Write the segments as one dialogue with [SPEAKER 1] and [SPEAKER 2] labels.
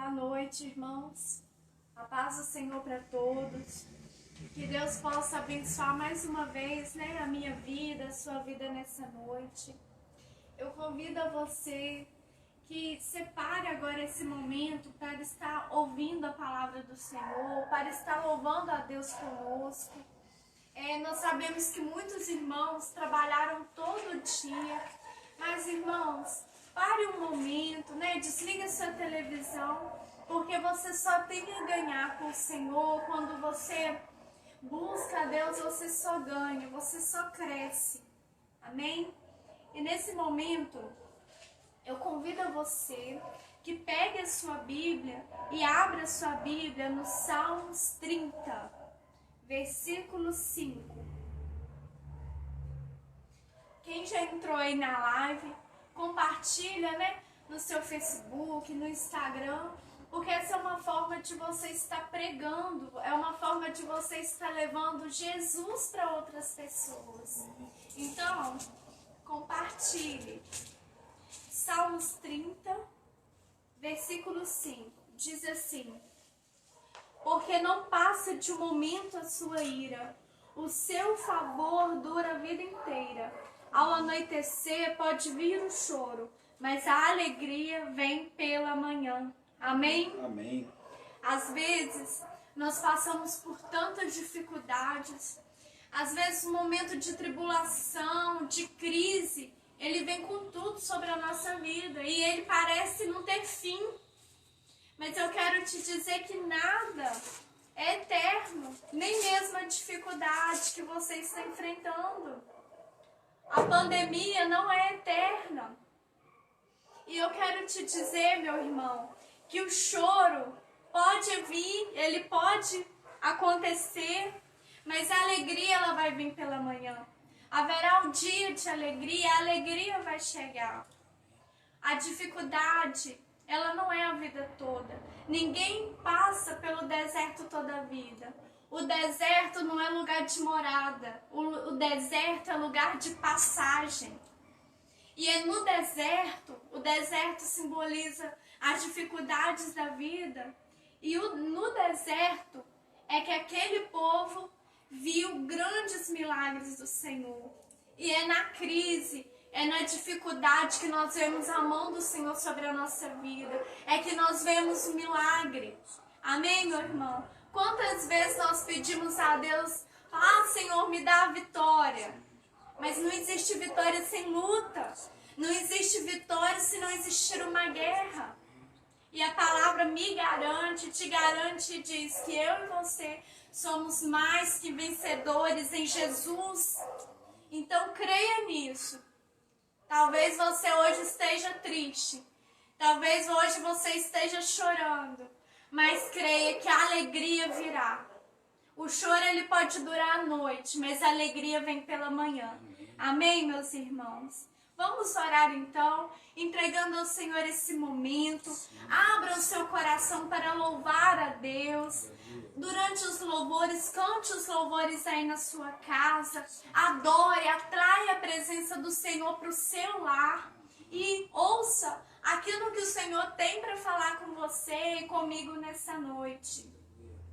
[SPEAKER 1] Boa noite, irmãos. A paz do Senhor para todos. Que Deus possa abençoar mais uma vez, a minha vida, a sua vida nessa noite. Eu convido a você que separe agora esse momento para estar ouvindo a palavra do Senhor, para estar louvando a Deus conosco. Nós sabemos que muitos irmãos trabalharam todo dia, mas irmãos, pare um momento, desliga a sua televisão, porque você só tem a ganhar com o Senhor. Quando você busca a Deus, você só ganha, você só cresce. Amém? E nesse momento, eu convido a você que pegue a sua Bíblia e abra a sua Bíblia no Salmos 30, versículo 5. Quem já entrou aí na live, compartilha, no seu Facebook, no Instagram, porque essa é uma forma de você estar pregando, é uma forma de você estar levando Jesus para outras pessoas. Então, compartilhe. Salmos 30, versículo 5, diz assim: porque não passa de um momento a sua ira, o seu favor dura a vida inteira. Ao anoitecer pode vir o choro, mas a alegria vem pela manhã. Amém?
[SPEAKER 2] Amém.
[SPEAKER 1] Às vezes, nós passamos por tantas dificuldades. Às vezes, um momento de tribulação, de crise, ele vem com tudo sobre a nossa vida. E ele parece não ter fim. Mas eu quero te dizer que nada é eterno. Nem mesmo a dificuldade que você está enfrentando. A pandemia não é eterna. E eu quero te dizer, meu irmão, que o choro pode vir, ele pode acontecer, mas a alegria ela vai vir pela manhã. Haverá um dia de alegria, a alegria vai chegar. A dificuldade, ela não é a vida toda. Ninguém passa pelo deserto toda a vida. O deserto não é lugar de morada. O deserto é lugar de passagem. E é no deserto, o deserto simboliza as dificuldades da vida. E no deserto é que aquele povo viu grandes milagres do Senhor. E é na crise, é na dificuldade que nós vemos a mão do Senhor sobre a nossa vida. É que nós vemos o milagre. Amém, meu irmão? Quantas vezes nós pedimos a Deus, Senhor, me dá a vitória. Mas não existe vitória sem luta. Não existe vitória se não existir uma guerra. E a palavra me garante, te garante e diz que eu e você somos mais que vencedores em Jesus. Então creia nisso. Talvez você hoje esteja triste. Talvez hoje você esteja chorando. Mas creia que a alegria virá. O choro ele pode durar a noite, mas a alegria vem pela manhã. Amém, meus irmãos? Vamos orar então, entregando ao Senhor esse momento. Abra o seu coração para louvar a Deus. Durante os louvores, cante os louvores aí na sua casa. Adore, atraia a presença do Senhor para o seu lar. E ouça aquilo que o Senhor tem para falar com você e comigo nessa noite.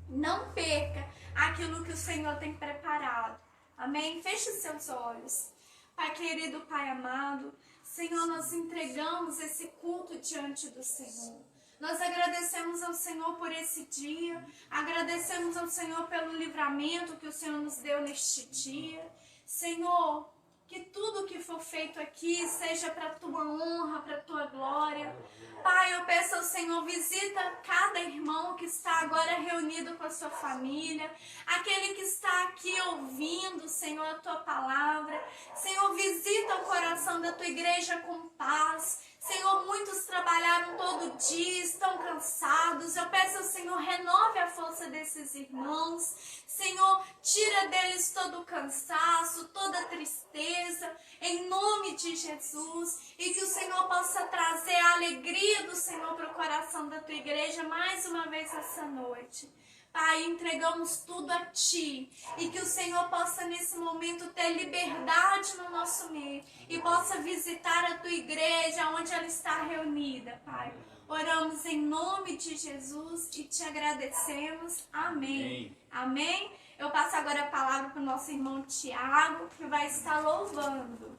[SPEAKER 1] Não perca aquilo que o Senhor tem preparado. Amém? Feche os seus olhos. Pai querido, Pai amado, Senhor, nós entregamos esse culto diante do Senhor. Nós agradecemos ao Senhor por esse dia, agradecemos ao Senhor pelo livramento que o Senhor nos deu neste dia. Senhor, que tudo que for feito aqui seja para a tua honra, para a tua glória. Pai, eu peço ao Senhor, visita cada irmão que está agora reunido com a sua família, aquele que está aqui ouvindo, Senhor, a tua palavra. Senhor, visita o coração da tua igreja com paz. Senhor, muitos trabalharam todo dia, estão cansados. Eu peço ao Senhor, renove a força desses irmãos. Senhor, tira deles todo o cansaço, toda a tristeza, em nome de Jesus. E que o Senhor possa trazer a alegria do Senhor para o coração da tua igreja mais uma vez essa noite. Pai, entregamos tudo a Ti. E que o Senhor possa nesse momento ter liberdade no nosso nosso meio e possa visitar a tua igreja onde ela está reunida, Pai. Oramos em nome de Jesus e te agradecemos. Amém. Amém. Eu passo agora a palavra para o nosso irmão Tiago, que vai estar louvando.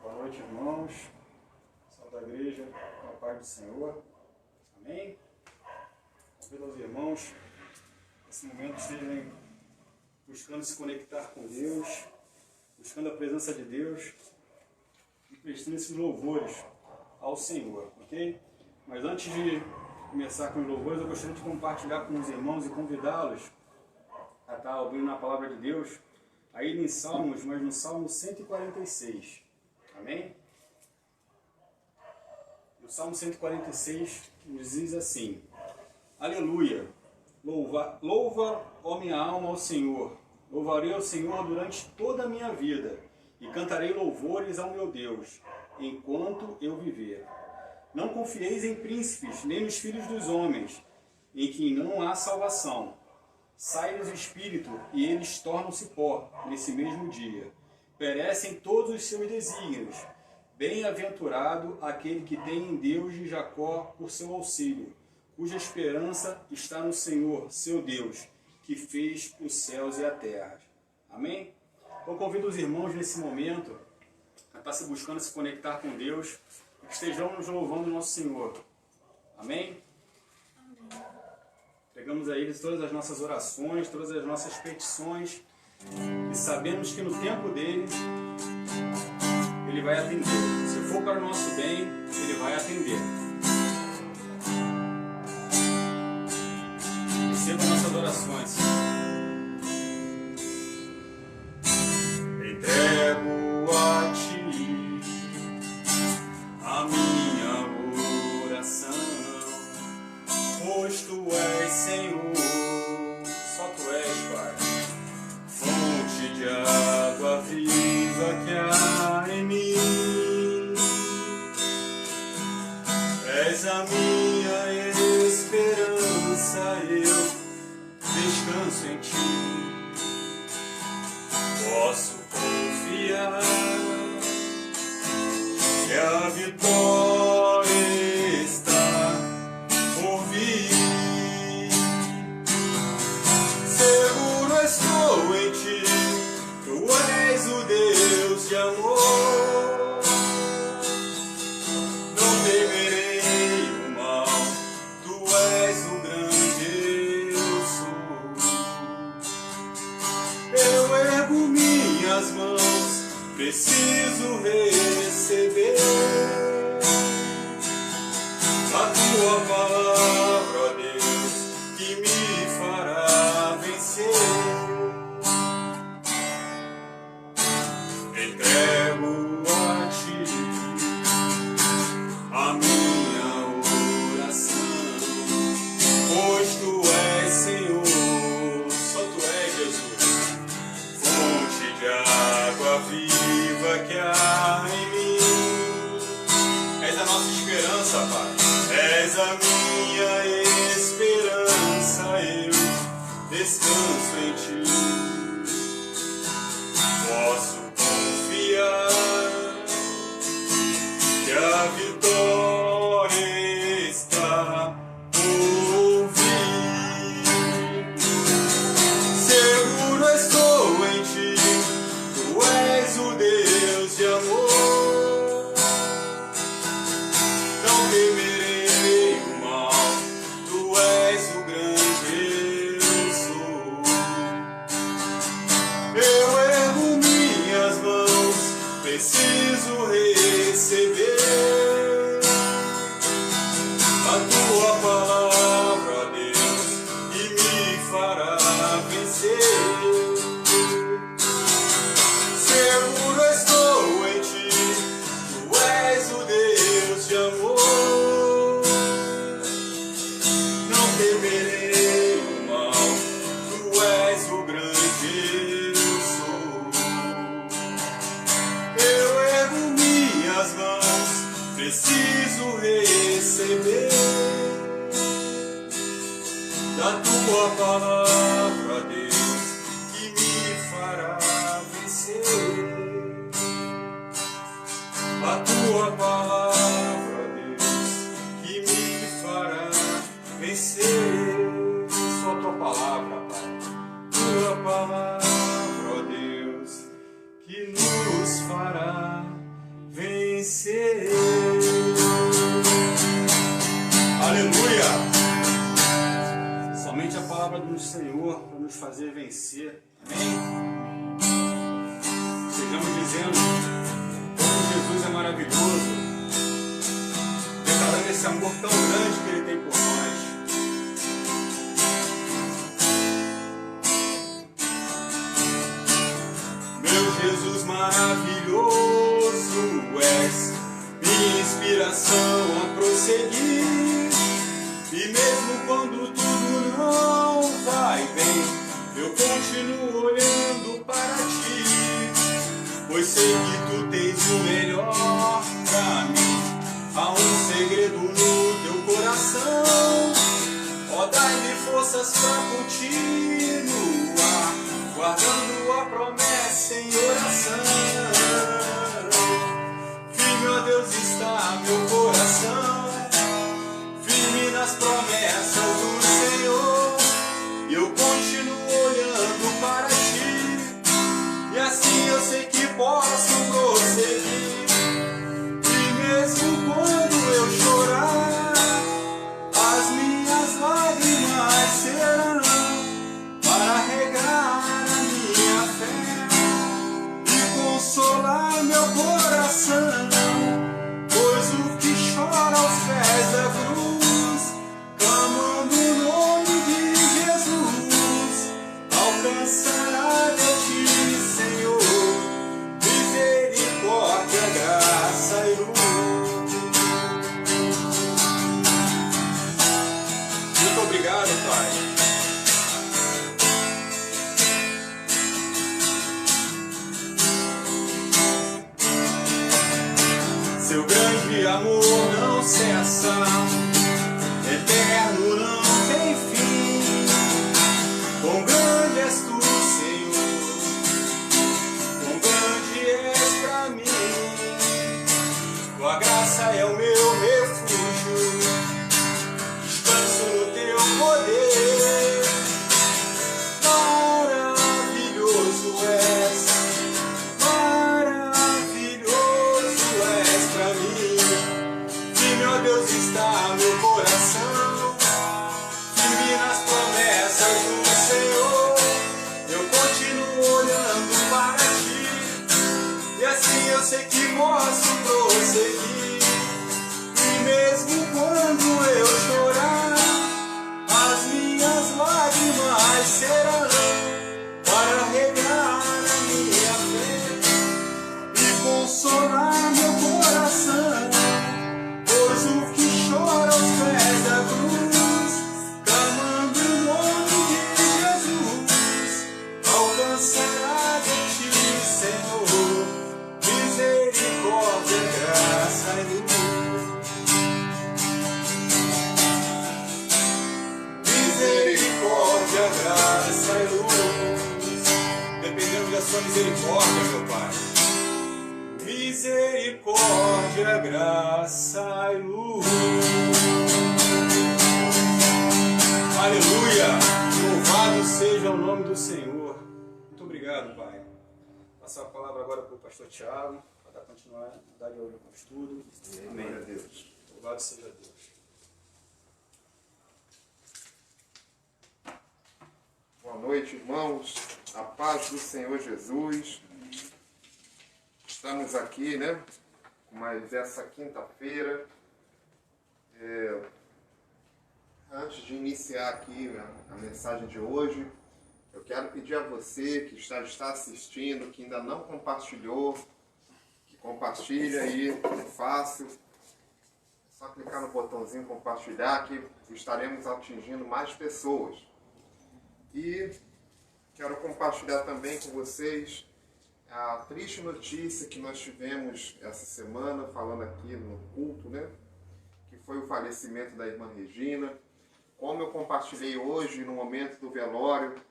[SPEAKER 2] Boa noite, irmãos. Salve a igreja, com a paz do Senhor. Amém? Convido os irmãos, nesse momento, estejam buscando se conectar com Deus, buscando a presença de Deus e prestando esses louvores ao Senhor, ok? Mas antes de começar com os louvores, eu gostaria de compartilhar com os irmãos e convidá-los a estar ouvindo a palavra de Deus, aí em Salmos, mas no Salmo 146. Amém? O Salmo 146 nos diz assim: Aleluia! Louva, ó minha alma, ao Senhor. Louvarei ao Senhor durante toda a minha vida e cantarei louvores ao meu Deus, enquanto eu viver. Não confieis em príncipes, nem nos filhos dos homens, em quem não há salvação. Sai-lhes o espírito, e eles tornam-se pó nesse mesmo dia. Perecem todos os seus desígnios. Bem-aventurado aquele que tem em Deus de Jacó por seu auxílio, cuja esperança está no Senhor, seu Deus, que fez os céus e a terra. Amém? Então convido os irmãos nesse momento a estar se buscando se conectar com Deus e que estejamos louvando o nosso Senhor. Amém? Pegamos a eles todas as nossas orações, todas as nossas petições e sabemos que no tempo dele, ele vai atender. Se for para o nosso bem, ele vai atender. Receba nossas orações. Entrego a ti a minha oração, pois tu és Senhor, só tu és, Pai, fonte de água viva que há em mim. És a minha esperança, eu descanso em ti. Posso confiar que a vitória está por vir. Seguro estou em ti, tu és o Deus de amor. Não temerei o mal, tu és o grande eu sou. Eu ergo minhas mãos, preciso receber a tua palavra, ó Deus, que me fará vencer. Entrego a ti a minha oração, pois tu és Senhor, só tu és Jesus, fonte de água viva que há em mim. És a nossa esperança, Pai, és a minha esperança, eu descanso em ti. Posso confiar que a vitória está por vir. Seguro estou em ti, tu és o Deus de amor. Não temerei o mal, tu és o grande eu sou. Eu ergo minhas mãos, preciso receber a tua palavra, ó Deus, que me fará vencer. Seguro estou em ti, tu és o Deus de amor. Não temerei o mal, tu és o grande eu sou. Eu ergo minhas mãos, preciso receber da tua palavra, Deus, que me fará vencer. A tua palavra, Deus, que me fará vencer. Só a tua palavra, Pai. Tua palavra, ó Deus, que nos fará vencer. Aleluia! Somente a palavra do Senhor para nos fazer vencer. Amém? Estejamos dizendo como Jesus é maravilhoso, declarando esse amor tão grande que Ele tem por nós. Meu Jesus maravilhoso és, minha inspiração a prosseguir. E mesmo quando tudo não vai bem, eu continuo olhando para ti, pois sei que tu tens o melhor pra mim. Há um segredo no teu coração, ó, dai-me forças pra continuar, guardando a promessa em oração. Firme, ó Deus, está meu coração, firme nas promessas do Senhor. E eu continuo olhando para ti, e assim eu sei que posso prosseguir. E mesmo quando eu chorar, as minhas lágrimas serão para regar a minha fé e consolar meu coração. Pois o que chora aos pés da cruz, clamando o nome de Jesus, alcançará de ti, Senhor, misericórdia, graça e luz. Muito obrigado, Pai. Seu grande amor não cessa, eterno não tem fim. Quão grande és tu, Senhor, quão grande és pra mim. Tua graça é o meu refúgio, descanso no teu poder. Maravilhoso és, maravilhoso és pra mim. Firme, ó Deus, está meu coração, firme nas promessas do Senhor. Eu continuo olhando para ti, e assim eu sei que posso prosseguir. E mesmo quando eu chorar, as minhas lágrimas serão para regar a minha fé e consolar meu coração. Pois o que chora aos pés da cruz, clamando o nome de Jesus, alcançará de ti, Senhor, misericórdia, graça e luz. Misericórdia, graça e luz. Dependemos da sua misericórdia, meu Pai. Misericórdia, graça e luz. Aleluia! Louvado seja o nome do Senhor. Muito obrigado, Pai. Passar a palavra agora para o pastor Tiago, para dar continuidade ao estudo. Amém. Glória a Deus. Louvado seja Deus.
[SPEAKER 3] Boa noite, irmãos. A paz do Senhor Jesus. Estamos aqui, né? Mas essa quinta-feira, antes de iniciar aqui a mensagem de hoje, eu quero pedir a você que está assistindo, que ainda não compartilhou, que compartilhe aí, é fácil. É só clicar no botãozinho compartilhar que estaremos atingindo mais pessoas. E quero compartilhar também com vocês a triste notícia que nós tivemos essa semana, falando aqui no culto, né? Que foi o falecimento da irmã Regina. como eu compartilhei hoje no momento do velório,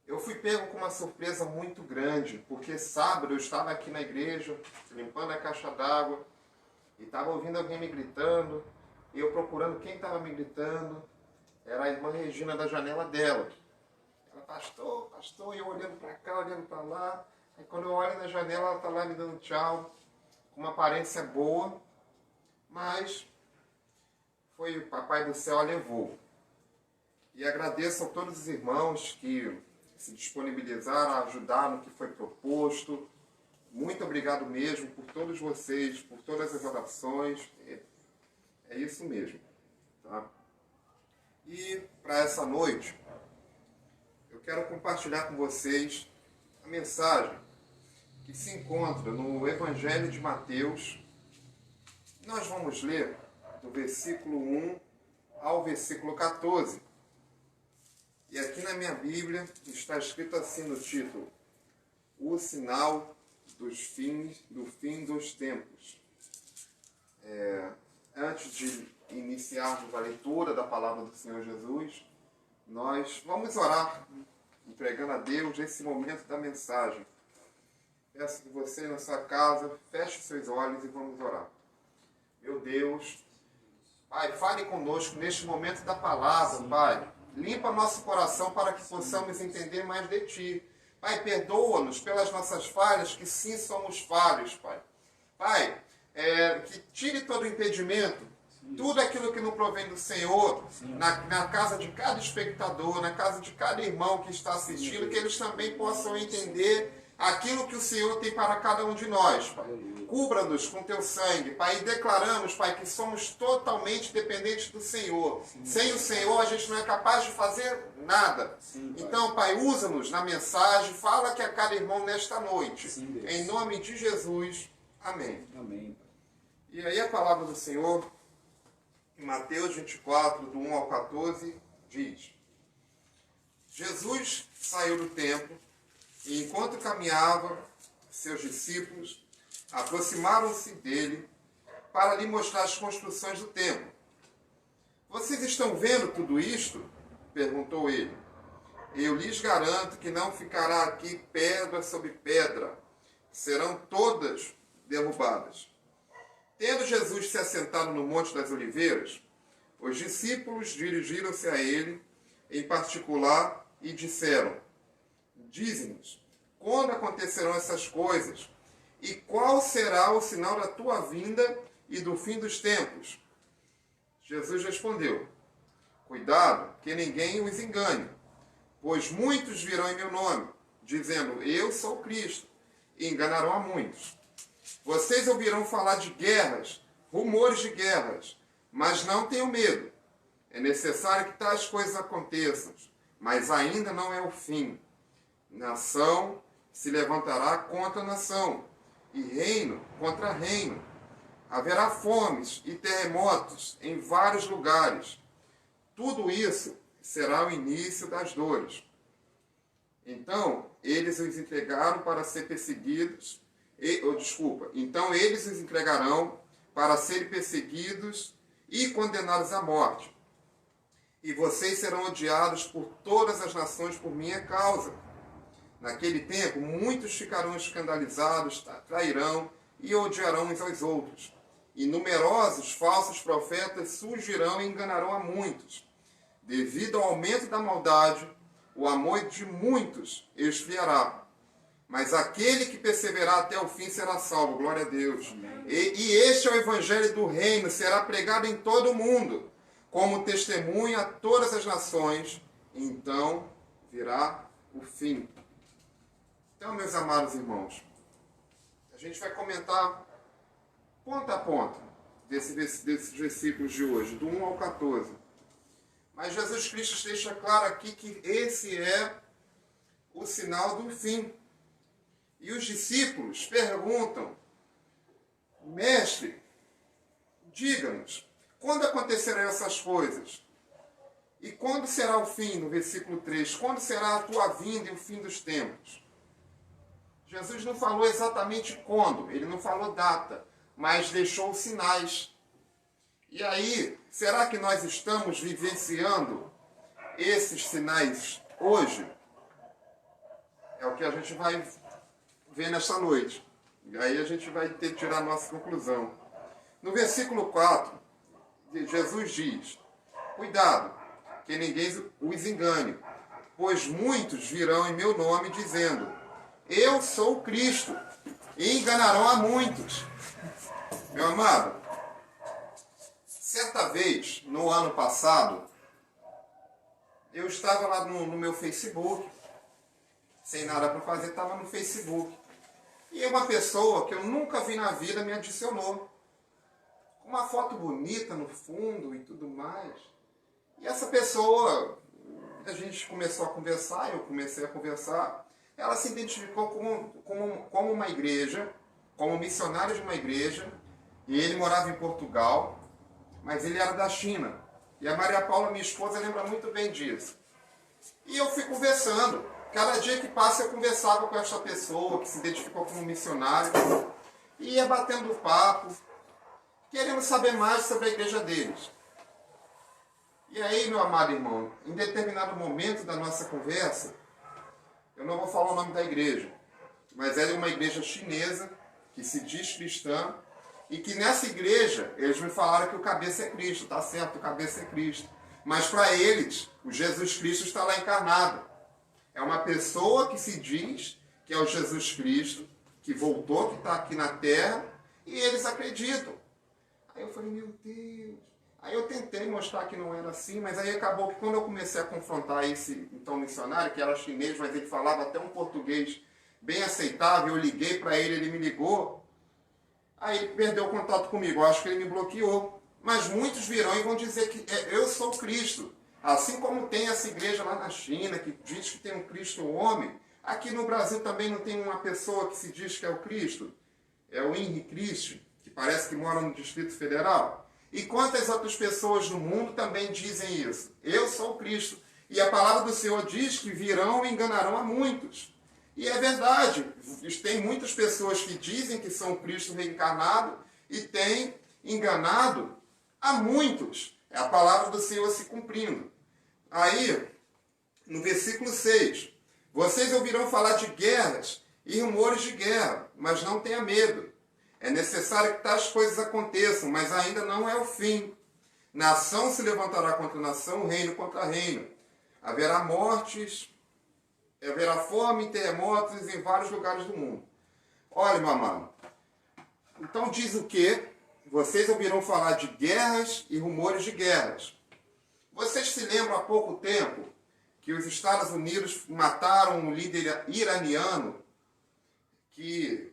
[SPEAKER 3] eu fui pego com uma surpresa muito grande, porque sábado eu estava aqui na igreja, limpando a caixa d'água, e estava ouvindo alguém me gritando, e eu procurando quem estava me gritando. Era a irmã Regina da janela dela. Ela, pastor, pastor, e eu olhando para cá, olhando para lá. Aí quando eu olho na janela, ela está lá me dando tchau, com uma aparência boa, mas foi o Papai do Céu a levou. E agradeço a todos os irmãos que se disponibilizaram a ajudar no que foi proposto. Muito obrigado mesmo por todos vocês, por todas as orações. É isso mesmo. Tá? E para essa noite, eu quero compartilhar com vocês a mensagem que se encontra no Evangelho de Mateus. Nós vamos ler do versículo 1 ao versículo 14. E aqui na minha Bíblia está escrito assim no título: O sinal do fim dos tempos. Antes de iniciarmos a leitura da palavra do Senhor Jesus, nós vamos orar, entregando a Deus esse momento da mensagem. Peço que você, na sua casa, feche seus olhos e vamos orar. Meu Deus, Pai, fale conosco neste momento da palavra, Pai. Limpa nosso coração para que possamos entender mais de Ti. Pai, perdoa-nos pelas nossas falhas, que sim somos falhos, Pai. Pai, que tire todo o impedimento, tudo aquilo que não provém do Senhor, na casa de cada espectador, na casa de cada irmão que está assistindo, que eles também possam entender aquilo que o Senhor tem para cada um de nós, Pai. Cubra-nos com Teu sangue, Pai, e declaramos, Pai, que somos totalmente dependentes do Senhor. Sem o Senhor, a gente não é capaz de fazer nada. Então, Pai, usa-nos na mensagem, fala que a cada irmão nesta noite. Em nome de Jesus, amém.
[SPEAKER 2] Amém.
[SPEAKER 3] E aí a palavra do Senhor, em Mateus 24, do 1 ao 14, diz: Jesus saiu do templo, e enquanto caminhava, seus discípulos aproximaram-se dele para lhe mostrar as construções do templo. Vocês estão vendo tudo isto? Perguntou ele. Eu lhes garanto que não ficará aqui pedra sobre pedra, serão todas derrubadas. Tendo Jesus se assentado no Monte das Oliveiras, os discípulos dirigiram-se a ele em particular e disseram: Dize-nos, quando acontecerão essas coisas? E qual será o sinal da tua vinda e do fim dos tempos? Jesus respondeu: Cuidado, que ninguém os engane, pois muitos virão em meu nome, dizendo: Eu sou Cristo, e enganarão a muitos. Vocês ouvirão falar de guerras, rumores de guerras, mas não tenham medo. É necessário que tais coisas aconteçam, mas ainda não é o fim. Nação se levantará contra nação, e reino contra reino. Haverá fomes e terremotos em vários lugares. Tudo isso será o início das dores. Então, eles os entregaram para ser perseguidos. Então, eles os entregarão para serem perseguidos e condenados à morte. E vocês serão odiados por todas as nações por minha causa. Naquele tempo, muitos ficarão escandalizados, trairão e odiarão uns aos outros. E numerosos falsos profetas surgirão e enganarão a muitos. Devido ao aumento da maldade, o amor de muitos esfriará. Mas aquele que perseverar até o fim será salvo. Glória a Deus. E este é o evangelho do reino, será pregado em todo o mundo, como testemunha a todas as nações. Então virá o fim. Então, meus amados irmãos, a gente vai comentar ponta a ponta desses versículos de hoje, do 1 ao 14. Mas Jesus Cristo deixa claro aqui que esse é o sinal do fim. E os discípulos perguntam: Mestre, diga-nos, quando acontecerão essas coisas? E quando será o fim? No versículo 3, quando será a tua vinda e o fim dos tempos? Jesus não falou exatamente quando, ele não falou data, mas deixou sinais. E aí, será que nós estamos vivenciando esses sinais hoje? É o que a gente vai ver nesta noite. E aí a gente vai ter que tirar a nossa conclusão. No versículo 4, Jesus diz: cuidado, que ninguém os engane, pois muitos virão em meu nome dizendo: eu sou o Cristo, e enganarão a muitos. Meu amado, certa vez, no ano passado, eu estava lá no meu Facebook, sem nada para fazer, estava no Facebook. E uma pessoa que eu nunca vi na vida me adicionou. Com uma foto bonita no fundo e tudo mais. E essa pessoa, a gente começou a conversar, eu comecei a conversar. Ela se identificou como uma igreja, como missionário de uma igreja. E ele morava em Portugal, mas ele era da China. E a Maria Paula, minha esposa, lembra muito bem disso. E eu fui conversando. Cada dia que passa eu conversava com esta pessoa que se identificou como missionário. E ia batendo papo, querendo saber mais sobre a igreja deles. E aí, meu amado irmão, em determinado momento da nossa conversa, eu não vou falar o nome da igreja, mas ela é uma igreja chinesa, que se diz cristã, e que nessa igreja, eles me falaram que o cabeça é Cristo, tá certo, o cabeça é Cristo. Mas para eles, o Jesus Cristo está lá encarnado. É uma pessoa que se diz que é o Jesus Cristo, que voltou, que está aqui na terra, e eles acreditam. Aí eu falei, meu Deus. Aí eu tentei mostrar que não era assim, mas aí acabou que quando eu comecei a confrontar esse então missionário, que era chinês, mas ele falava até um português bem aceitável, eu liguei para ele, ele me ligou, aí ele perdeu o contato comigo, eu acho que ele me bloqueou. Mas muitos virão e vão dizer que eu sou Cristo. Assim como tem essa igreja lá na China, que diz que tem um Cristo homem, aqui no Brasil também não tem uma pessoa que se diz que é o Cristo. É o Henrique Cristo, que parece que mora no Distrito Federal. E quantas outras pessoas no mundo também dizem isso? Eu sou o Cristo. E a palavra do Senhor diz que virão e enganarão a muitos. E é verdade, tem muitas pessoas que dizem que são Cristo reencarnado e têm enganado a muitos. É a palavra do Senhor se cumprindo. Aí, no versículo 6, vocês ouvirão falar de guerras e rumores de guerra, mas não tenha medo. É necessário que tais coisas aconteçam, mas ainda não é o fim. Nação se levantará contra nação, reino contra reino. Haverá mortes, haverá fome e terremotos em vários lugares do mundo. Olha, meu amado, então diz o quê? Vocês ouvirão falar de guerras e rumores de guerras. Vocês se lembram há pouco tempo que os Estados Unidos mataram um líder iraniano que,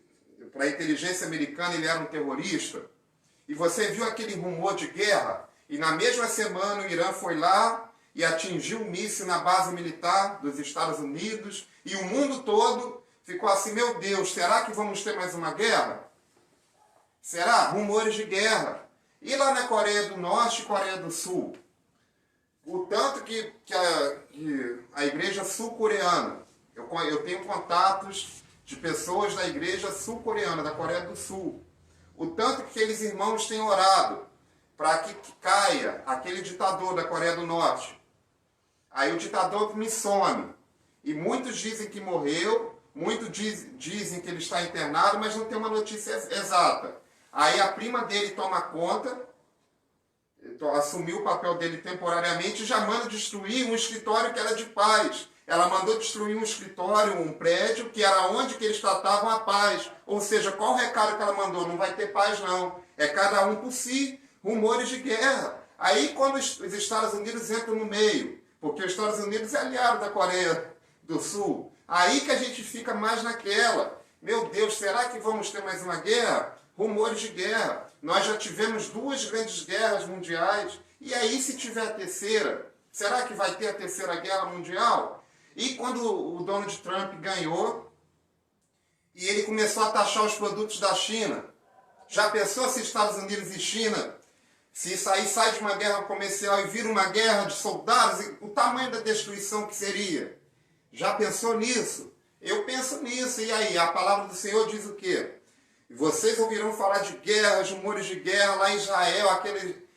[SPEAKER 3] para a inteligência americana, ele era um terrorista? E você viu aquele rumor de guerra? E na mesma semana o Irã foi lá e atingiu um míssil na base militar dos Estados Unidos e o mundo todo ficou assim, meu Deus, será que vamos ter mais uma guerra? Será? Rumores de guerra. E lá na Coreia do Norte e Coreia do Sul? O tanto que a igreja sul-coreana, eu tenho contatos de pessoas da igreja sul-coreana, da Coreia do Sul. O tanto que aqueles irmãos têm orado para que caia aquele ditador da Coreia do Norte. Aí o ditador me some. E muitos dizem que morreu, muitos dizem que ele está internado, mas não tem uma notícia exata. Aí a prima dele toma conta, assumiu o papel dele temporariamente e já manda destruir um escritório que era de paz. Ela mandou destruir um escritório, um prédio, que era onde que eles tratavam a paz. Ou seja, qual o recado que ela mandou? Não vai ter paz, não. É cada um por si, rumores de guerra. Aí quando os Estados Unidos entram no meio, porque os Estados Unidos é aliado da Coreia do Sul, aí que a gente fica mais naquela. Meu Deus, será que vamos ter mais uma guerra? Rumores de guerra. Nós já tivemos 2 grandes guerras mundiais. E aí, se tiver a terceira, será que vai ter a terceira guerra mundial? E quando o Donald Trump ganhou, e ele começou a taxar os produtos da China, já pensou se Estados Unidos e China, se isso aí sai de uma guerra comercial e vira uma guerra de soldados, o tamanho da destruição que seria? Já pensou nisso? Eu penso nisso. E aí, a palavra do Senhor diz o quê? Vocês ouvirão falar de guerras, rumores de guerra lá em Israel, aquele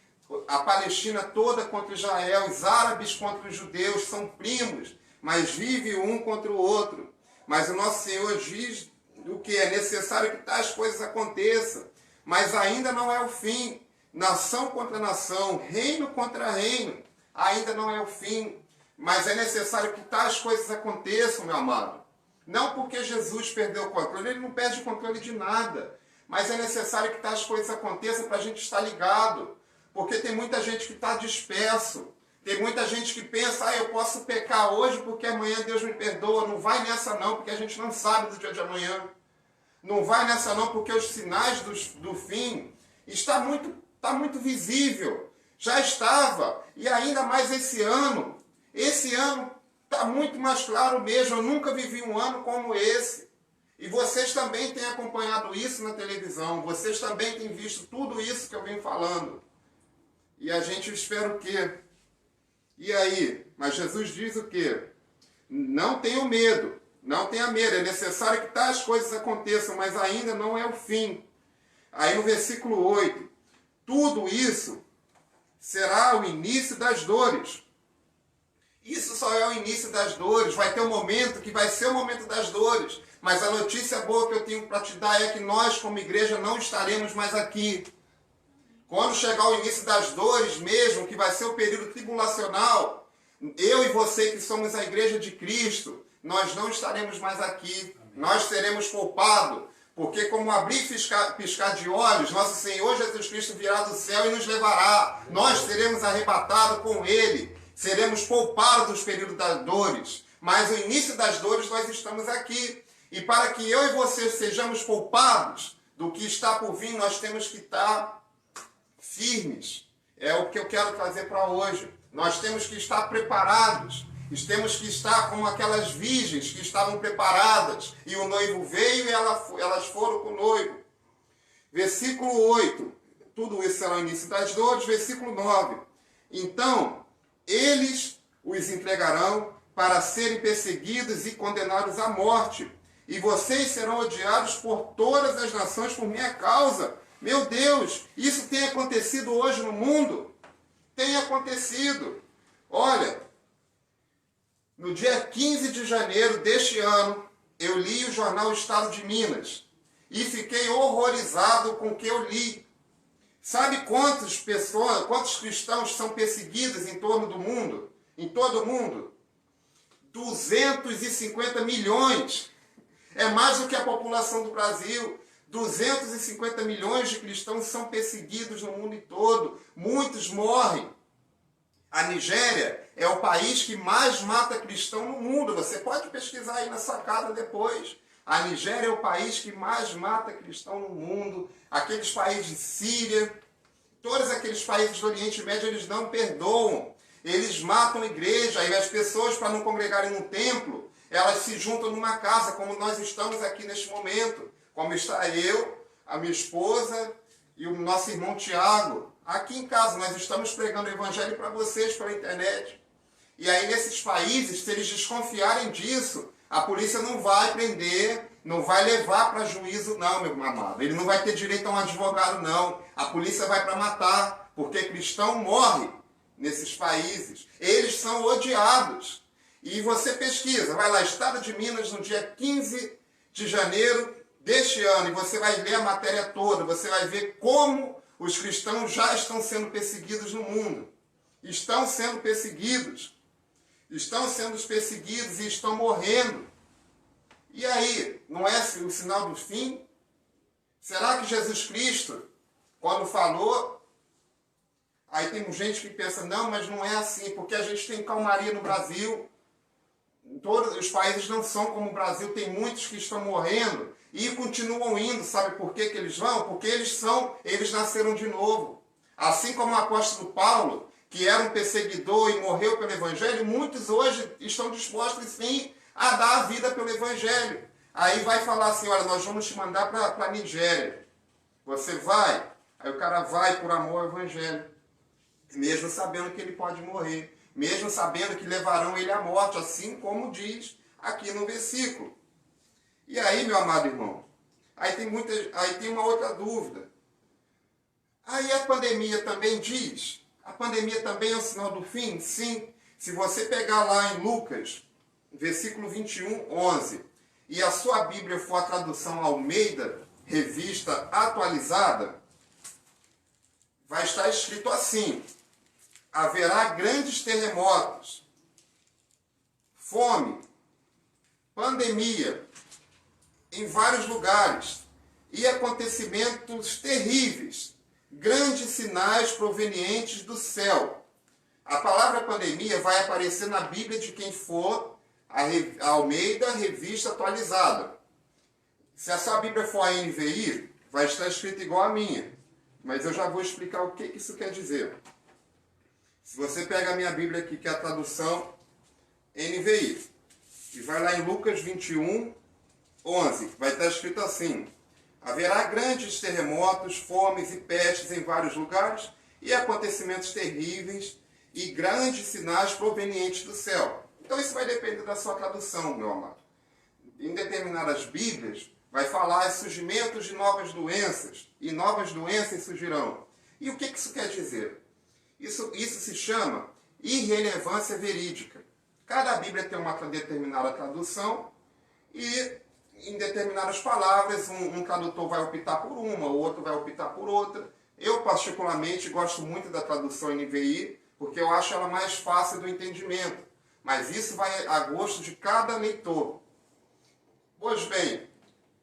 [SPEAKER 3] A Palestina toda contra Israel, os árabes contra os judeus, são primos, mas vive um contra o outro. Mas o nosso Senhor diz o que é necessário que tais coisas aconteçam, mas ainda não é o fim. Nação contra nação, reino contra reino, ainda não é o fim. Mas é necessário que tais coisas aconteçam, meu amado. Não porque Jesus perdeu o controle, ele não perde o controle de nada. Mas é necessário que tais coisas aconteçam para a gente estar ligado. Porque tem muita gente que está disperso. Tem muita gente que pensa, eu posso pecar hoje porque amanhã Deus me perdoa. Não vai nessa não, porque a gente não sabe do dia de amanhã. Não vai nessa não, porque os sinais do fim está muito visível. Já estava. E ainda mais esse ano. Esse ano está muito mais claro mesmo. Eu nunca vivi um ano como esse. E vocês também têm acompanhado isso na televisão. Vocês também têm visto tudo isso que eu venho falando. E a gente espera o quê? E aí? Mas Jesus diz o quê? Não tenham medo. Não tenha medo. É necessário que tais coisas aconteçam, mas ainda não é o fim. Aí no versículo 8. Tudo isso será o início das dores. Isso só é o início das dores. Vai ter um momento que vai ser o momento das dores. Mas a notícia boa que eu tenho para te dar é que nós, como igreja, não estaremos mais aqui. Quando chegar o início das dores mesmo, que vai ser o período tribulacional, eu e você que somos a igreja de Cristo, nós não estaremos mais aqui. Amém. Nós seremos poupados. Porque como abrir e piscar de olhos, nosso Senhor Jesus Cristo virá do céu e nos levará. Nós seremos arrebatados com Ele. Seremos poupados dos períodos das dores. Mas o início das dores nós estamos aqui. E para que eu e você sejamos poupados do que está por vir, nós temos que estar firmes. É o que eu quero trazer para hoje. Nós temos que estar preparados. Temos que estar como aquelas virgens que estavam preparadas. E o noivo veio e elas foram com o noivo. Versículo 8. Tudo isso será o início das dores. Versículo 9. Então, eles os entregarão para serem perseguidos e condenados à morte. E vocês serão odiados por todas as nações por minha causa. Meu Deus, isso tem acontecido hoje no mundo? Tem acontecido. Olha, no dia 15 de janeiro deste ano, eu li o jornal Estado de Minas e fiquei horrorizado com o que eu li. Sabe quantos cristãos são perseguidos em torno do mundo? Em todo o mundo? 250 milhões. É mais do que a população do Brasil. 250 milhões de cristãos são perseguidos no mundo todo. Muitos morrem. A Nigéria é o país que mais mata cristão no mundo. Você pode pesquisar aí na sacada depois. A Nigéria é o país que mais mata cristão no mundo. Aqueles países de Síria, todos aqueles países do Oriente Médio, eles não perdoam. Eles matam a igreja. E as pessoas, para não congregarem no templo, elas se juntam numa casa, como nós estamos aqui neste momento. Como está eu, a minha esposa e o nosso irmão Tiago. Aqui em casa, nós estamos pregando o evangelho para vocês pela internet. E aí, nesses países, se eles desconfiarem disso, a polícia não vai prender, não vai levar para juízo, não, meu amado. Ele não vai ter direito a um advogado, não. A polícia vai para matar, porque cristão morre nesses países. Eles são odiados. E você pesquisa, vai lá, Estado de Minas, no dia 15 de janeiro deste ano, e você vai ler a matéria toda, você vai ver como os cristãos já estão sendo perseguidos no mundo. Estão sendo perseguidos. Estão sendo perseguidos e estão morrendo. E aí, não é o sinal do fim? Será que Jesus Cristo, quando falou, aí tem gente que pensa, não, mas não é assim, porque a gente tem calmaria no Brasil. Todos os países não são como o Brasil, tem muitos que estão morrendo e continuam indo. Sabe por que eles vão? Porque eles nasceram de novo. Assim como o apóstolo Paulo, que era um perseguidor e morreu pelo Evangelho, muitos hoje estão dispostos sim a dar a vida pelo Evangelho. Aí vai falar assim, olha, nós vamos te mandar para a Nigéria. Você vai? Aí o cara vai por amor ao Evangelho, mesmo sabendo que ele pode morrer. Mesmo sabendo que levarão ele à morte, assim como diz aqui no versículo. E aí, meu amado irmão, aí tem uma outra dúvida. Aí a pandemia também diz A pandemia também é um sinal do fim? Sim. Se você pegar lá em Lucas, versículo 21, 11, e a sua Bíblia for a tradução Almeida, revista atualizada, vai estar escrito assim: haverá grandes terremotos, fome, pandemia em vários lugares e acontecimentos terríveis, grandes sinais provenientes do céu. A palavra pandemia vai aparecer na Bíblia de quem for a Almeida, revista atualizada. Se a sua Bíblia for a NVI, vai estar escrito igual a minha. Mas eu já vou explicar o que isso quer dizer. Se você pega a minha Bíblia aqui, que é a tradução NVI, e vai lá em Lucas 21, 11, vai estar escrito assim: haverá grandes terremotos, fomes e pestes em vários lugares, e acontecimentos terríveis, e grandes sinais provenientes do céu. Então isso vai depender da sua tradução, meu amado. Em determinadas Bíblias, vai falar surgimentos de novas doenças, e novas doenças surgirão. E o que isso quer dizer? Isso se chama irrelevância verídica. Cada Bíblia tem uma determinada tradução, e em determinadas palavras, um tradutor vai optar por uma, o outro vai optar por outra. Eu, particularmente, gosto muito da tradução NVI, porque eu acho ela mais fácil do entendimento. Mas isso vai a gosto de cada leitor. Pois bem,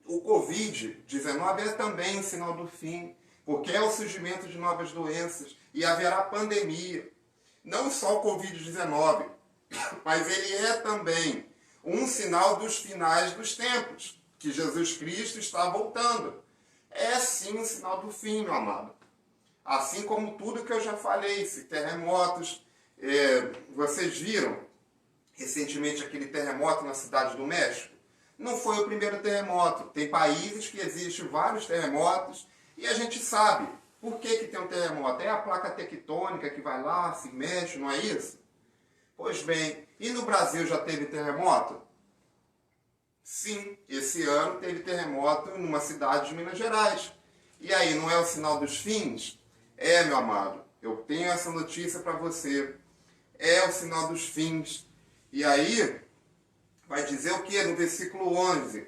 [SPEAKER 3] o Covid-19 é também um sinal do fim, porque é o surgimento de novas doenças e haverá pandemia. Não só o Covid-19, mas ele é também um sinal dos finais dos tempos, que Jesus Cristo está voltando. É sim um sinal do fim, meu amado. Assim como tudo que eu já falei, terremotos, vocês viram recentemente aquele terremoto na cidade do México? Não foi o primeiro terremoto. Tem países que existem vários terremotos e a gente sabe por que tem um terremoto. É a placa tectônica que vai lá, se mexe, não é isso? Pois bem, e no Brasil já teve terremoto? Sim, esse ano teve terremoto numa cidade de Minas Gerais. E aí, não é o sinal dos fins? É, meu amado, eu tenho essa notícia para você. É o sinal dos fins. E aí, vai dizer o que no versículo 11?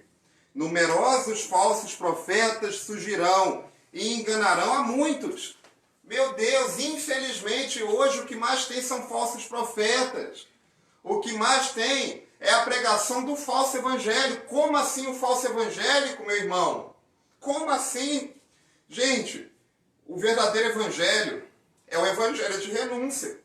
[SPEAKER 3] Numerosos falsos profetas surgirão e enganarão a muitos. Meu Deus, infelizmente, hoje o que mais tem são falsos profetas. O que mais tem é a pregação do falso evangelho. Como assim o falso evangélico, meu irmão? Como assim? Gente, o verdadeiro evangelho é o evangelho de renúncia.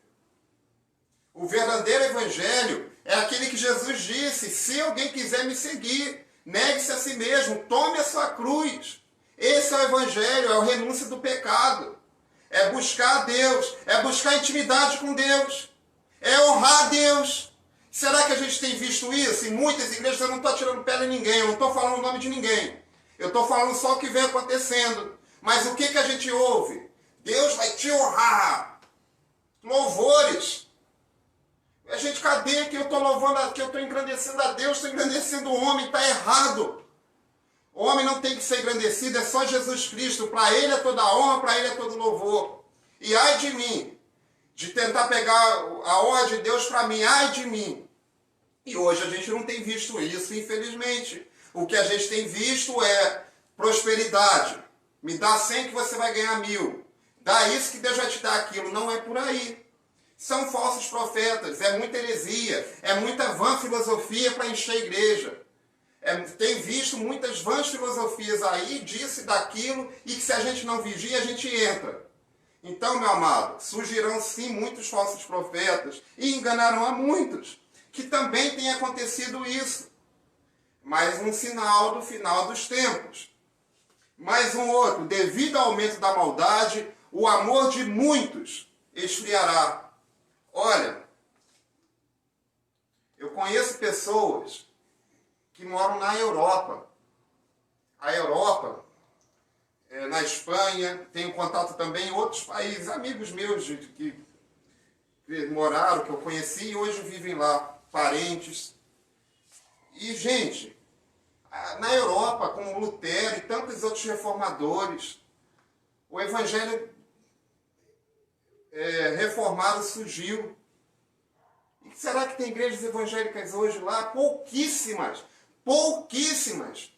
[SPEAKER 3] O verdadeiro evangelho é aquele que Jesus disse: se alguém quiser me seguir, negue-se a si mesmo, tome a sua cruz. Esse é o evangelho, é a renúncia do pecado. É buscar a Deus, é buscar intimidade com Deus, é honrar a Deus. Será que a gente tem visto isso? Em muitas igrejas eu não estou tirando pé em ninguém, eu não estou falando o nome de ninguém. Eu estou falando só o que vem acontecendo. Mas o que a gente ouve? Deus vai te honrar. Louvores. A gente, cadê que eu estou louvando, que eu estou engrandecendo a Deus, estou engrandecendo o homem, está errado. O homem não tem que ser engrandecido, é só Jesus Cristo. Para ele é toda a honra, para ele é todo louvor. E ai de mim, de tentar pegar a honra de Deus para mim, ai de mim. E hoje a gente não tem visto isso, infelizmente. O que a gente tem visto é prosperidade. Me dá 100 que você vai ganhar 1000. Dá isso que Deus vai te dar aquilo. Não é por aí. São falsos profetas, é muita heresia, é muita vã filosofia para encher a igreja. Tem visto muitas vãs filosofias aí, disso e daquilo, e que se a gente não vigia, a gente entra. Então, meu amado, surgirão sim muitos falsos profetas e enganarão a muitos, que também tem acontecido isso. Mais um sinal do final dos tempos. Mais um outro: devido ao aumento da maldade, o amor de muitos esfriará. Olha, eu conheço pessoas que moram na Europa. A Europa, na Espanha, tenho contato também em outros países, amigos meus que moraram, que eu conheci e hoje vivem lá, parentes. E, gente, na Europa, como Lutero e tantos outros reformadores, o evangelho reformado surgiu. E será que tem igrejas evangélicas hoje lá? Pouquíssimas. Pouquíssimas.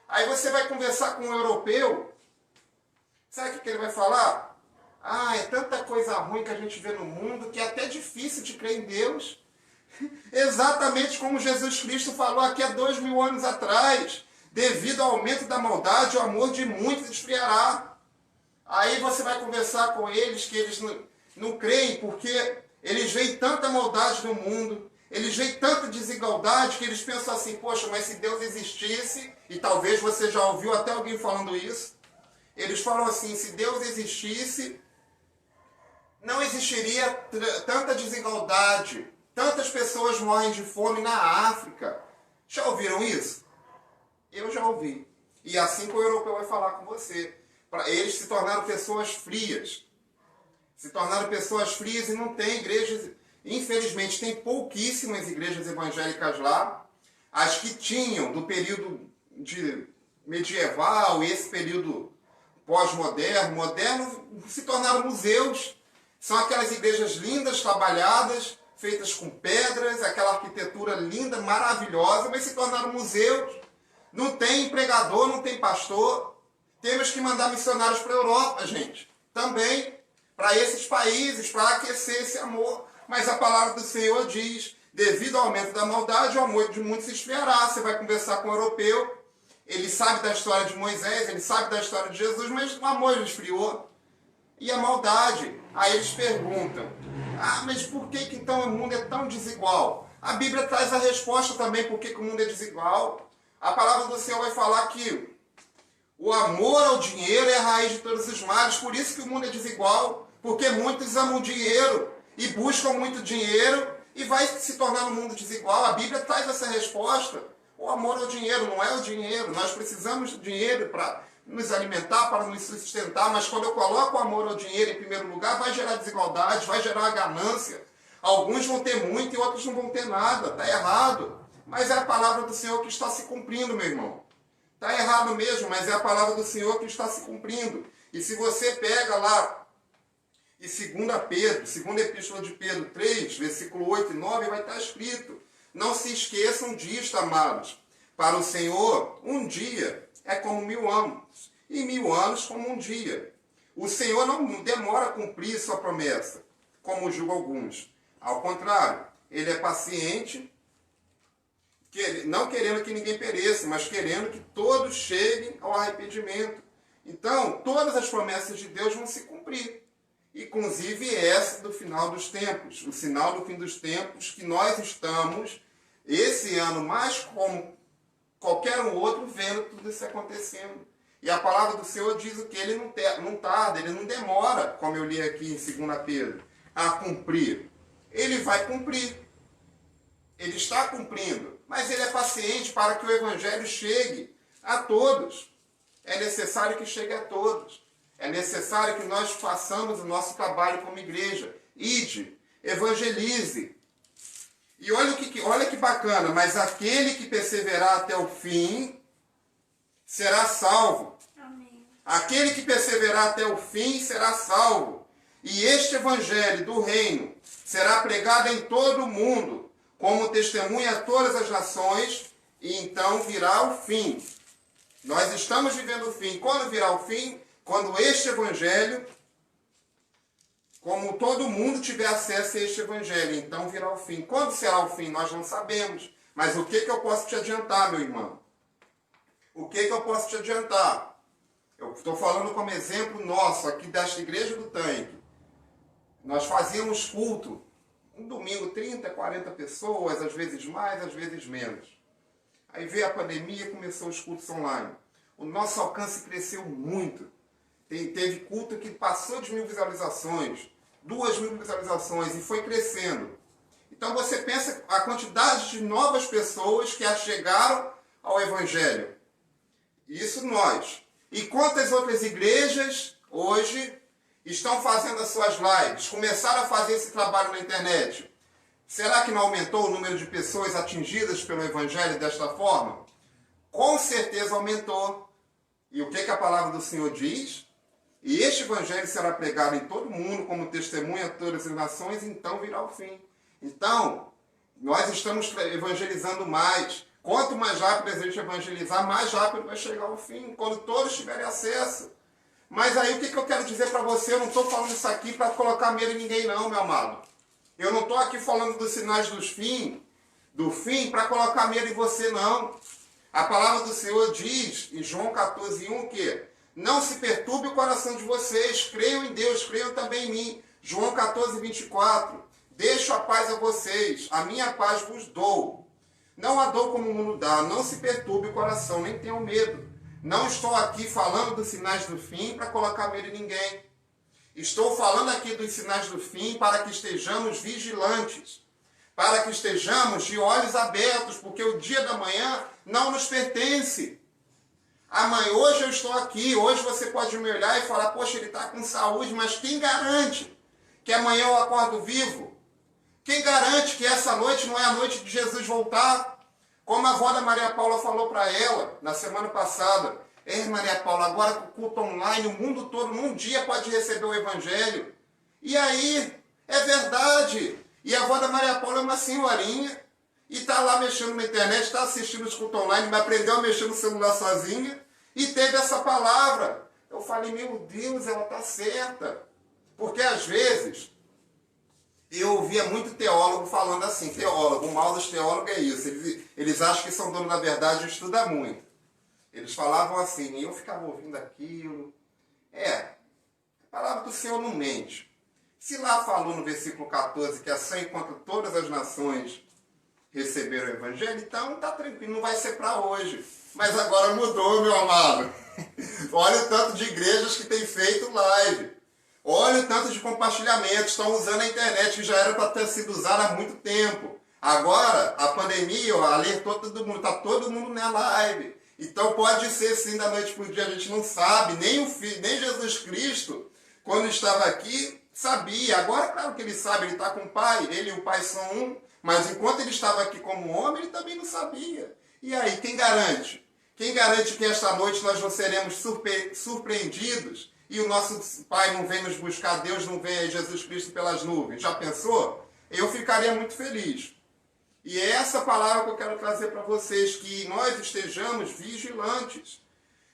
[SPEAKER 3] Aí você vai conversar com um europeu, sabe o que ele vai falar? Ah, é tanta coisa ruim que a gente vê no mundo que é até difícil de crer em Deus. Exatamente como Jesus Cristo falou aqui há 2000 anos atrás. Devido ao aumento da maldade, o amor de muitos esfriará. Aí você vai conversar com eles que eles não creem porque eles veem tanta maldade no mundo, eles veem tanta desigualdade que eles pensam assim, poxa, mas se Deus existisse, e talvez você já ouviu até alguém falando isso, eles falam assim, se Deus existisse, não existiria tanta desigualdade, tantas pessoas morrem de fome na África. Já ouviram isso? Eu já ouvi. E assim que o europeu vai falar com você. Eles se tornaram pessoas frias. Se tornaram pessoas frias e não tem igrejas. Infelizmente, tem pouquíssimas igrejas evangélicas lá. As que tinham do período medieval e esse período pós-moderno, moderno, se tornaram museus. São aquelas igrejas lindas, trabalhadas, feitas com pedras, aquela arquitetura linda, maravilhosa, mas se tornaram museus. Não tem pregador, não tem pastor. Temos que mandar missionários para a Europa, gente. Também para esses países, para aquecer esse amor. Mas a palavra do Senhor diz, devido ao aumento da maldade, o amor de muitos se esfriará. Você vai conversar com um europeu, ele sabe da história de Moisés, ele sabe da história de Jesus, mas o amor esfriou. E a maldade? Aí eles perguntam, mas por que então o mundo é tão desigual? A Bíblia traz a resposta também por que o mundo é desigual. A palavra do Senhor vai falar que o amor ao dinheiro é a raiz de todos os males, por isso que o mundo é desigual, porque muitos amam dinheiro e buscam muito dinheiro e vai se tornar um mundo desigual. A Bíblia traz essa resposta. O amor ao dinheiro não é o dinheiro, nós precisamos do dinheiro para nos alimentar, para nos sustentar, mas quando eu coloco o amor ao dinheiro em primeiro lugar, vai gerar desigualdade, vai gerar ganância. Alguns vão ter muito e outros não vão ter nada, está errado. Mas é a palavra do Senhor que está se cumprindo, meu irmão. Está errado mesmo, mas é a palavra do Senhor que está se cumprindo. E se você pega lá, em 2 Pedro, segunda epístola de Pedro 3, versículo 8 e 9, vai estar escrito, não se esqueçam disto, amados. Para o Senhor, um dia é como 1000 anos, e 1000 anos como um dia. O Senhor não demora a cumprir sua promessa, como julgam alguns. Ao contrário, Ele é paciente, não querendo que ninguém pereça, mas querendo que todos cheguem ao arrependimento. Então, todas as promessas de Deus vão se cumprir. Inclusive essa do final dos tempos, o sinal do fim dos tempos, que nós estamos, esse ano, mais como qualquer um outro, vendo tudo isso acontecendo. E a palavra do Senhor diz o que ele não tarda, ele não demora, como eu li aqui em 2 Pedro, a cumprir. Ele vai cumprir. Ele está cumprindo. Mas ele é paciente para que o Evangelho chegue a todos. É necessário que chegue a todos. É necessário que nós façamos o nosso trabalho como igreja. Ide, evangelize. E olha que bacana, mas aquele que perseverar até o fim será salvo.
[SPEAKER 1] Amém.
[SPEAKER 3] Aquele que perseverar até o fim será salvo. E este evangelho do reino será pregado em todo o mundo, como testemunha a todas as nações, e então virá o fim. Nós estamos vivendo o fim. Quando virá o fim? Quando este evangelho, como todo mundo tiver acesso a este evangelho, então virá o fim. Quando será o fim? Nós não sabemos. Mas o que eu posso te adiantar, meu irmão? O que eu posso te adiantar? Eu estou falando como exemplo nosso, aqui desta igreja do Tanque. Nós fazíamos culto, um domingo 30, 40 pessoas, às vezes mais, às vezes menos. Aí veio a pandemia e começou os cultos online. O nosso alcance cresceu muito. Teve culto que passou de 1000 visualizações, 2000 visualizações e foi crescendo. Então você pensa a quantidade de novas pessoas que chegaram ao Evangelho. Isso nós. E quantas outras igrejas hoje estão fazendo as suas lives, começaram a fazer esse trabalho na internet? Será que não aumentou o número de pessoas atingidas pelo Evangelho desta forma? Com certeza aumentou. E o que a palavra do Senhor diz? E este evangelho será pregado em todo o mundo como testemunha a todas as nações, então virá o fim. Então, nós estamos evangelizando mais. Quanto mais rápido a gente evangelizar, mais rápido vai chegar o fim, quando todos tiverem acesso. Mas aí o que eu quero dizer para você? Eu não estou falando isso aqui para colocar medo em ninguém não, meu amado. Eu não estou aqui falando dos sinais do fim para colocar medo em você não. A palavra do Senhor diz em João 14:1 que não se perturbe o coração de vocês, creiam em Deus, creiam também em mim. João 14:24, deixo a paz a vocês, a minha paz vos dou. Não a dou como o mundo dá, não se perturbe o coração, nem tenham medo. Não estou aqui falando dos sinais do fim para colocar medo em ninguém. Estou falando aqui dos sinais do fim para que estejamos vigilantes, para que estejamos de olhos abertos, porque o dia da manhã não nos pertence. Amanhã, hoje eu estou aqui, hoje você pode me olhar e falar, poxa, ele está com saúde, mas quem garante que amanhã eu acordo vivo? Quem garante que essa noite não é a noite de Jesus voltar? Como a avó da Maria Paula falou para ela na semana passada, Maria Paula, agora com o culto online, o mundo todo, num dia pode receber o Evangelho. E aí, é verdade. E a avó da Maria Paula é uma senhorinha, e está lá mexendo na internet, está assistindo os cultos online, mas aprendeu a mexer no celular sozinha, e teve essa palavra. Eu falei, meu Deus, ela está certa. Porque às vezes, eu ouvia muito teólogo falando assim, teólogo, o mal dos teólogos é isso, eles acham que são dono da verdade e estudam muito. Eles falavam assim, e eu ficava ouvindo aquilo. A palavra do Senhor não mente. Se lá falou no versículo 14 que assim enquanto todas as nações receberam o Evangelho, então está tranquilo, não vai ser para hoje. Mas agora mudou, meu amado. Olha o tanto de igrejas que tem feito live. Olha o tanto de compartilhamentos, estão usando a internet, que já era para ter sido usada há muito tempo. Agora, a pandemia alertou todo mundo, está todo mundo na live. Então pode ser sim, da noite para o dia, a gente não sabe, nem Jesus Cristo, quando estava aqui, sabia. Agora, claro que ele sabe, ele está com o Pai, ele e o Pai são um, mas enquanto ele estava aqui como homem, ele também não sabia. E aí, quem garante? Quem garante que esta noite nós não seremos surpreendidos e o nosso Pai não vem nos buscar, Deus não vem a Jesus Cristo pelas nuvens? Já pensou? Eu ficaria muito feliz. E é essa palavra que eu quero trazer para vocês, que nós estejamos vigilantes.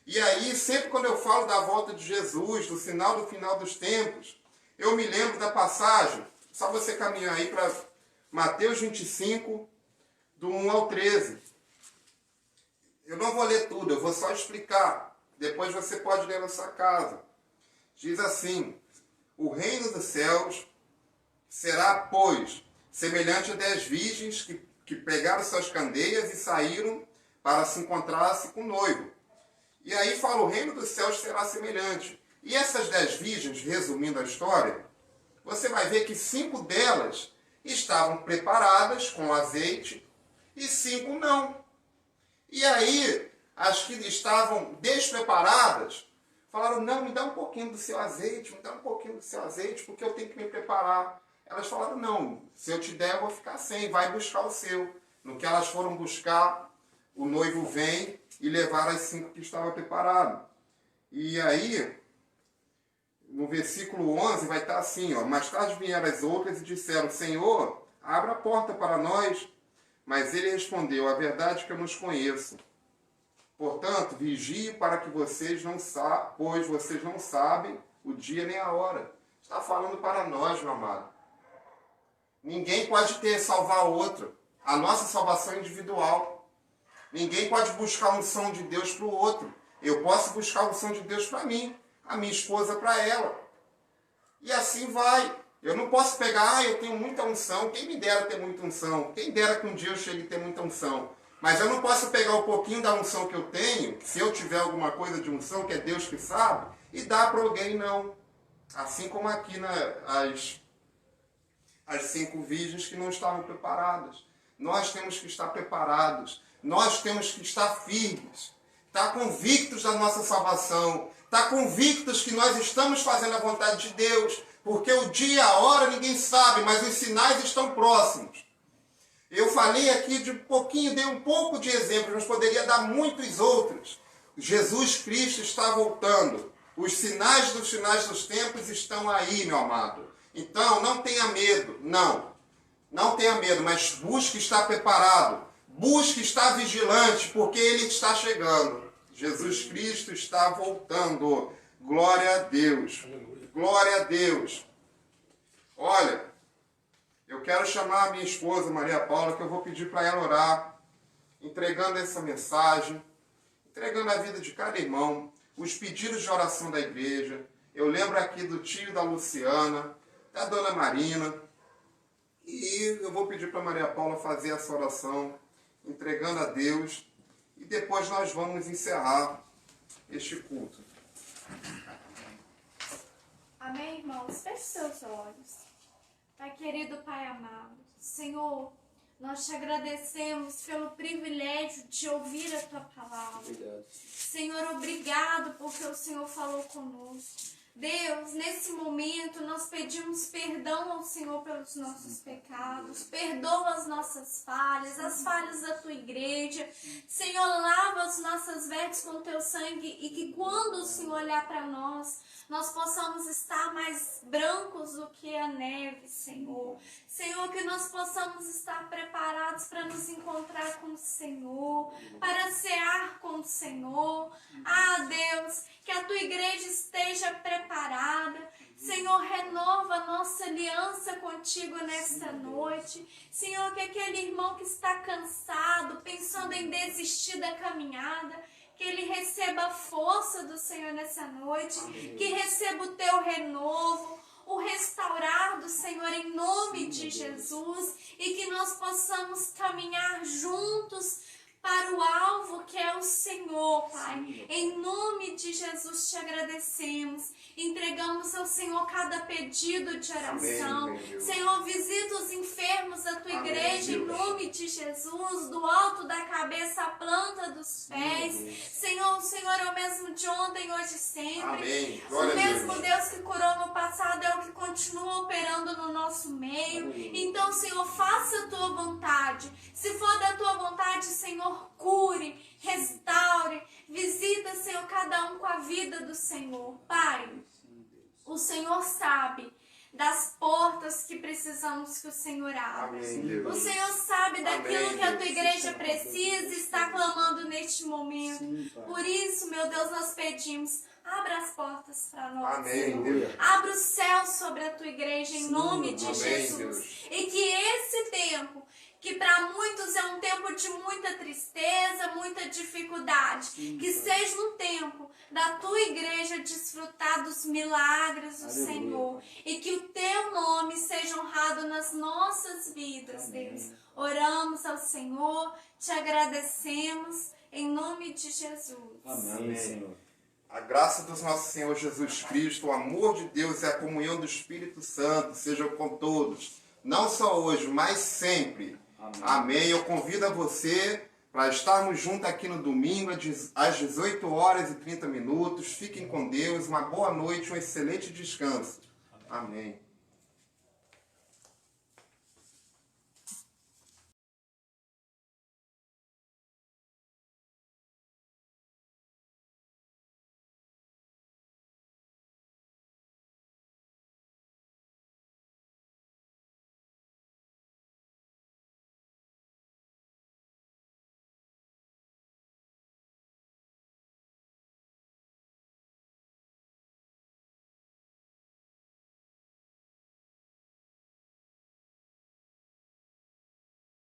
[SPEAKER 3] E aí, sempre quando eu falo da volta de Jesus, do sinal do final dos tempos, eu me lembro da passagem, só você caminhar aí para Mateus 25, do 1 ao 13. Eu não vou ler tudo, eu vou só explicar. Depois você pode ler na sua casa. Diz assim, o reino dos céus será, pois, semelhante a 10 virgens que pegaram suas candeias e saíram para se encontrar-se com o noivo. E aí fala, o reino dos céus será semelhante. E essas 10 virgens, resumindo a história, você vai ver que 5 delas estavam preparadas com azeite e 5 não. E aí, as que estavam despreparadas, falaram, não, me dá um pouquinho do seu azeite, porque eu tenho que me preparar. Elas falaram, não, se eu te der, eu vou ficar sem, vai buscar o seu. No que elas foram buscar, o noivo vem e levar as 5 que estavam preparadas. E aí, no versículo 11, vai estar assim, mais tarde vieram as outras e disseram, Senhor, abra a porta para nós. Mas ele respondeu, a verdade é que eu nos conheço. Portanto, vigie para que vocês não pois vocês não sabem o dia nem a hora. Está falando para nós, meu amado. Ninguém pode salvar o outro. A nossa salvação é individual. Ninguém pode buscar a unção de Deus para o outro. Eu posso buscar a unção de Deus para mim, a minha esposa para ela. E assim vai. Eu não posso pegar, eu tenho muita unção. Quem me dera ter muita unção? Quem dera que um dia eu chegue a ter muita unção? Mas eu não posso pegar um pouquinho da unção que eu tenho, se eu tiver alguma coisa de unção, que é Deus que sabe, e dar para alguém, não. Assim como aqui as 5 virgens que não estavam preparadas. Nós temos que estar preparados. Nós temos que estar firmes. Estar convictos da nossa salvação. Estar convictos que nós estamos fazendo a vontade de Deus. Porque o dia, a hora, ninguém sabe, mas os sinais estão próximos. Eu falei aqui de um pouquinho, dei um pouco de exemplos, mas poderia dar muitos outros. Jesus Cristo está voltando. Os sinais dos finais dos tempos estão aí, meu amado. Então, não tenha medo. Não tenha medo, mas busque estar preparado. Busque estar vigilante, porque Ele está chegando. Jesus Cristo está voltando. Glória a Deus. Glória a Deus. Olha, eu quero chamar a minha esposa, Maria Paula, que eu vou pedir para ela orar, entregando essa mensagem, entregando a vida de cada irmão, os pedidos de oração da igreja. Eu lembro aqui do tio da Luciana, da dona Marina, e eu vou pedir para Maria Paula fazer essa oração, entregando a Deus, e depois nós vamos encerrar este culto.
[SPEAKER 1] Amém, irmãos? Feche seus olhos. Pai querido, Pai amado, Senhor, nós te agradecemos pelo privilégio de ouvir a Tua palavra.
[SPEAKER 2] Obrigado.
[SPEAKER 1] Senhor, obrigado porque o Senhor falou conosco. Deus, nesse momento nós pedimos perdão ao Senhor pelos nossos pecados, perdoa as nossas falhas, as falhas da Tua igreja. Senhor, lava as nossas vestes com o Teu sangue e que quando o Senhor olhar para nós possamos estar mais brancos do que a neve, Senhor. Senhor, que nós possamos estar preparados para nos encontrar com o Senhor, para cear com o Senhor. Ah, Deus, que a Tua igreja esteja preparada. Senhor, renova a nossa aliança contigo nesta noite. Senhor, que aquele irmão que está cansado, pensando em desistir da caminhada, que ele receba a força do Senhor nessa noite. Amém. Que receba o Teu renovo, o restaurar do Senhor em nome de Jesus. E que nós possamos caminhar juntos para o alvo que é o Senhor, Pai. Em nome de Jesus te agradecemos. Entregamos ao Senhor cada pedido de oração. Amém, Senhor, visita os enfermos da Tua igreja, em nome de Jesus, do alto da cabeça à planta dos pés. Senhor, o Senhor é o mesmo de ontem, hoje e sempre.
[SPEAKER 3] Amém.
[SPEAKER 1] O mesmo Deus que curou no passado é o que continua operando no nosso meio. Então, Senhor, faça a Tua vontade. Se for da Tua vontade, Senhor, cure, restaure, visita, Senhor, cada um com a vida do Senhor. Pai, o Senhor sabe das portas que precisamos que o Senhor abra. O Senhor sabe daquilo que a Tua igreja precisa e está clamando neste momento. Por isso, meu Deus, nós pedimos, abra as portas para nós.
[SPEAKER 3] Amém, Deus.
[SPEAKER 1] Abra o céu sobre a Tua igreja em nome de Jesus. Deus. E que esse tempo, que para muitos é um tempo de muita tristeza, muita dificuldade, que seja um tempo da Tua igreja desfrutar dos milagres do Senhor, e que o Teu nome seja honrado nas nossas vidas, Deus. Oramos ao Senhor, te agradecemos, em nome de Jesus.
[SPEAKER 2] Amém, Senhor.
[SPEAKER 3] A graça do nosso Senhor Jesus Cristo, o amor de Deus e a comunhão do Espírito Santo sejam com todos, não só hoje, mas sempre. Amém. Eu convido a você para estarmos juntos aqui no domingo às 18h30. Fiquem com Deus, uma boa noite, um excelente descanso. Amém.